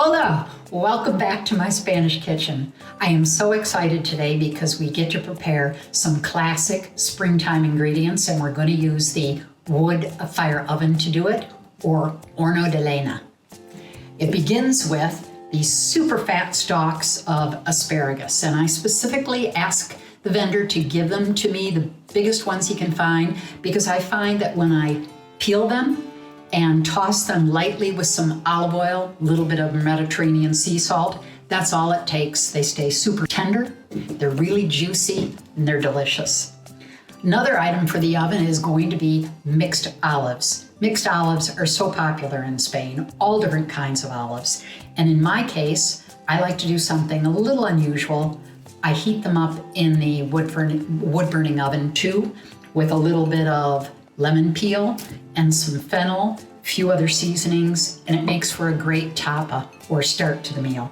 Hola! Welcome back to my Spanish kitchen. I am so excited today because we get to prepare some classic springtime ingredients, and we're going to use the wood fire oven to do it, or horno de leña. It begins with these super fat stalks of asparagus, and I specifically ask the vendor to give them to me, the biggest ones he can find, because I find that when I peel them and toss them lightly with some olive oil, a little bit of Mediterranean sea salt, that's all it takes. They stay super tender, they're really juicy, and they're delicious. Another item for the oven is going to be mixed olives. Mixed olives are so popular in Spain, all different kinds of olives. And in my case, I like to do something a little unusual. I heat them up in the wood burning oven too, with a little bit of lemon peel and some fennel, a few other seasonings, and it makes for a great tapa or start to the meal.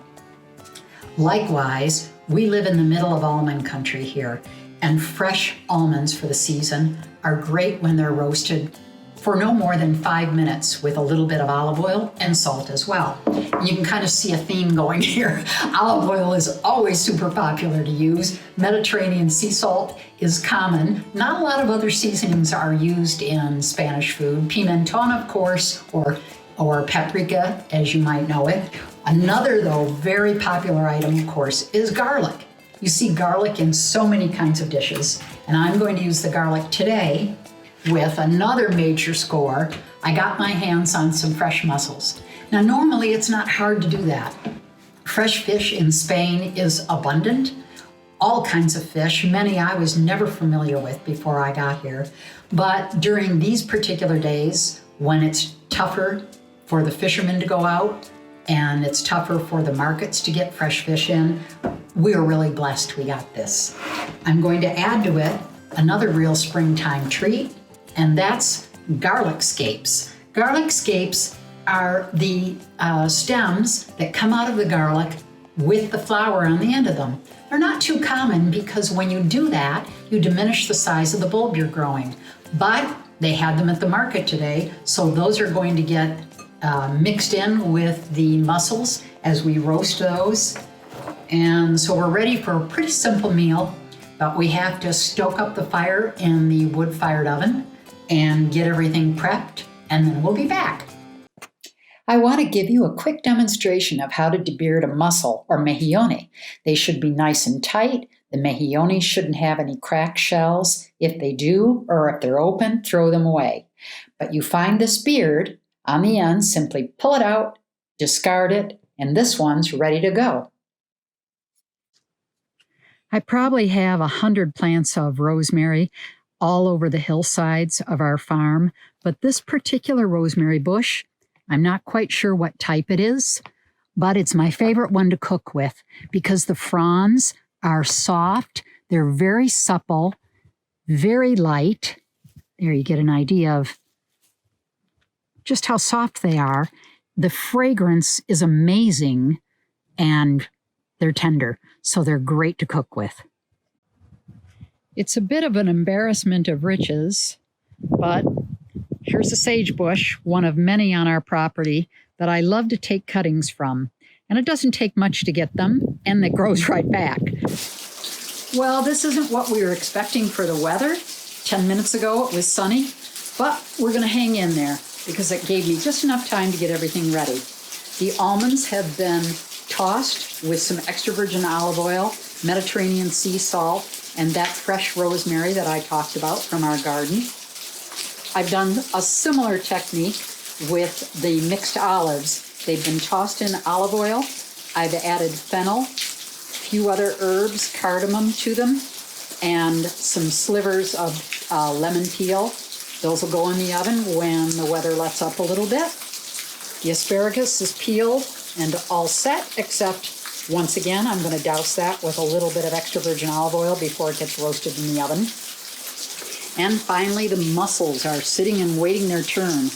Likewise, we live in the middle of almond country here, and fresh almonds for the season are great when they're roasted for no more than 5 minutes with a little bit of olive oil and salt as well. And you can kind of see a theme going here. Olive oil is always super popular to use. Mediterranean sea salt is common. Not a lot of other seasonings are used in Spanish food. Pimenton, of course, or paprika, as you might know it. Another, though, very popular item, of course, is garlic. You see garlic in so many kinds of dishes, and I'm going to use the garlic today with another major score. I got my hands on some fresh mussels. Now, normally it's not hard to do that. Fresh fish in Spain is abundant. All kinds of fish, many I was never familiar with before I got here. But during these particular days, when it's tougher for the fishermen to go out and it's tougher for the markets to get fresh fish in, we are really blessed we got this. I'm going to add to it another real springtime treat, and that's garlic scapes. Garlic scapes are the stems that come out of the garlic with the flower on the end of them. They're not too common because when you do that, you diminish the size of the bulb you're growing. But they had them at the market today, so those are going to get mixed in with the mussels as we roast those. And so we're ready for a pretty simple meal, but we have to stoke up the fire in the wood-fired oven and get everything prepped, and then we'll be back. I want to give you a quick demonstration of how to debeard a mussel or mejillone. They should be nice and tight. The mejillones shouldn't have any cracked shells. If they do, or if they're open, throw them away. But you find this beard on the end, simply pull it out, discard it, and this one's ready to go. I probably have 100 plants of rosemary all over the hillsides of our farm, but this particular rosemary bush, I'm not quite sure what type it is, but it's my favorite one to cook with because the fronds are soft, they're very supple, very light. There you get an idea of just how soft they are. The fragrance is amazing, and they're tender, so they're great to cook with. It's a bit of an embarrassment of riches, but here's a sage bush, one of many on our property that I love to take cuttings from. And it doesn't take much to get them, and it grows right back. Well, this isn't what we were expecting for the weather. 10 minutes ago it was sunny, but we're going to hang in there because it gave me just enough time to get everything ready. The almonds have been tossed with some extra virgin olive oil, Mediterranean sea salt, and that fresh rosemary that I talked about from our garden. I've done a similar technique with the mixed olives. They've been tossed in olive oil. I've added fennel, a few other herbs, cardamom to them, and some slivers of lemon peel. Those will go in the oven when the weather lets up a little bit. The asparagus is peeled and all set, except once again, I'm going to douse that with a little bit of extra virgin olive oil before it gets roasted in the oven. And finally, the mussels are sitting and waiting their turn.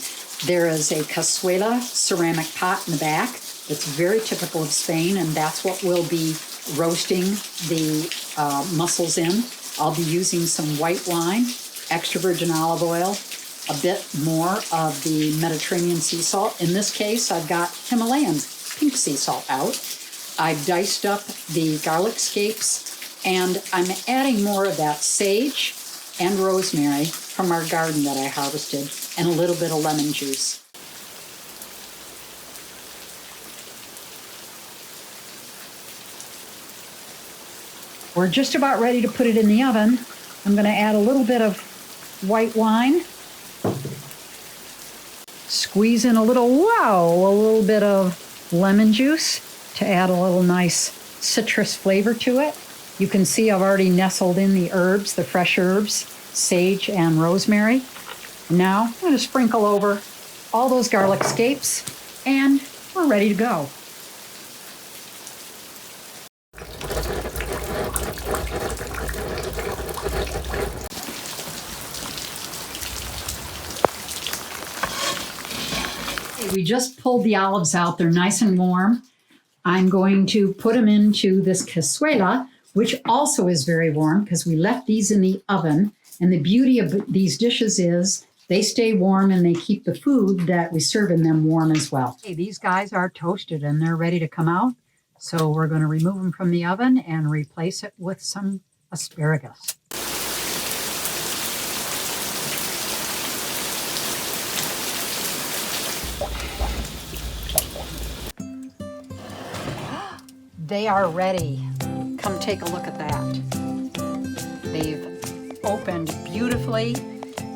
There is a cazuela ceramic pot in the back that's very typical of Spain, and that's what we'll be roasting the mussels in. I'll be using some white wine, extra virgin olive oil, a bit more of the Mediterranean sea salt. In this case, I've got Himalayan pink sea salt out. I've diced up the garlic scapes, and I'm adding more of that sage and rosemary from our garden that I harvested, and a little bit of lemon juice. We're just about ready to put it in the oven. I'm going to add a little bit of white wine. Squeeze in a little bit of lemon juice to add a little nice citrus flavor to it. You can see I've already nestled in the herbs, the fresh herbs, sage and rosemary. Now I'm going to sprinkle over all those garlic scapes, and we're ready to go. We just pulled the olives out. They're nice and warm. I'm going to put them into this cazuela, which also is very warm because we left these in the oven. And the beauty of these dishes is they stay warm and they keep the food that we serve in them warm as well. Okay, these guys are toasted and they're ready to come out. So we're going to remove them from the oven and replace it with some asparagus. They are ready. Come take a look at that. They've opened beautifully.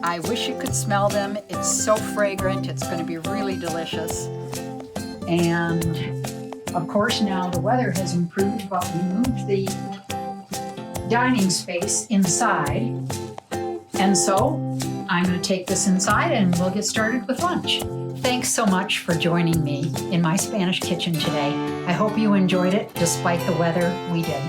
I wish you could smell them. It's so fragrant. It's going to be really delicious. And of course, now the weather has improved, but we moved the dining space inside. And so I'm going to take this inside and we'll get started with lunch. Thanks so much for joining me in my Spanish kitchen today. I hope you enjoyed it despite the weather we did.